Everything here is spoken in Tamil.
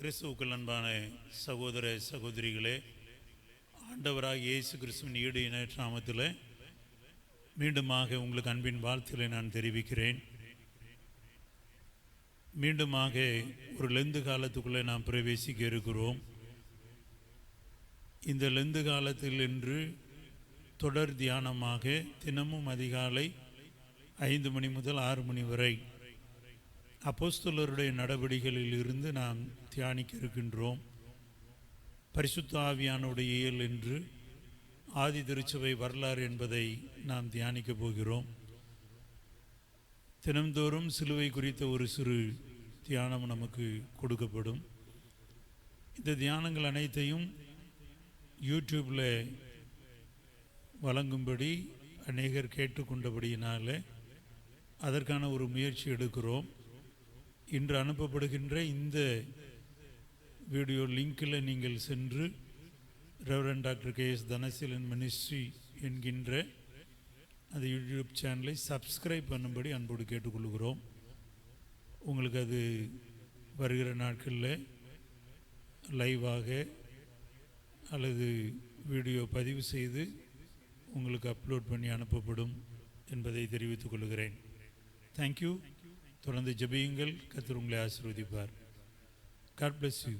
கிறிஸ்துவுக்குள் அன்பான சகோதர சகோதரிகளே, ஆண்டவராக இயேசு கிறிஸ்துவின் ஈடு இணை நாமத்தில் மீண்டுமாக உங்களுக்கு அன்பின் வாழ்த்துக்களை நான் தெரிவிக்கிறேன். மீண்டுமாக ஒரு லெந்து காலத்துக்குள்ளே நாம் பிரவேசிக்க இருக்கிறோம். இந்த லெந்து காலத்தில் இன்று தொடர் தியானமாக தினமும் அதிகாலை 5 மணி முதல் 6 மணி வரை அப்போஸ்தலருடைய நடவடிக்கைகளில் இருந்து நாம் தியானிக்க இருக்கின்றோம். பரிசுத்த ஆவியானுடைய இயல் என்று ஆதி திருச்சபை வரலாறு என்பதை நாம் தியானிக்கப் போகிறோம். தினம்தோறும் சிலுவை குறித்த ஒரு சிறு தியானம் நமக்கு கொடுக்கப்படும். இந்த தியானங்கள் அனைத்தையும் யூடியூப்பில் வழங்கும்படி அநேகர் கேட்டுக்கொண்டபடியினால் அதற்கான ஒரு முயற்சி எடுக்கிறோம். இன்று அனுப்பப்படுகின்ற இந்த வீடியோ லிங்கில் நீங்கள் சென்று reverend doctor KS Dhanaseelan ministry என்கின்ற அந்த யூடியூப் சேனலை சப்ஸ்கிரைப் பண்ணும்படி அன்போடு கேட்டுக்கொள்கிறோம். உங்களுக்கு அது வருகிற நாட்களில் லைவாக அல்லது வீடியோ பதிவு செய்து உங்களுக்கு அப்லோட் பண்ணி அனுப்பப்படும் என்பதை தெரிவித்துக் கொள்கிறேன். தேங்க்யூ. தொடர்ந்து ஜெபியுங்கள். கர்த்தர் உங்களை ஆசீர்வதிப்பார். God bless you.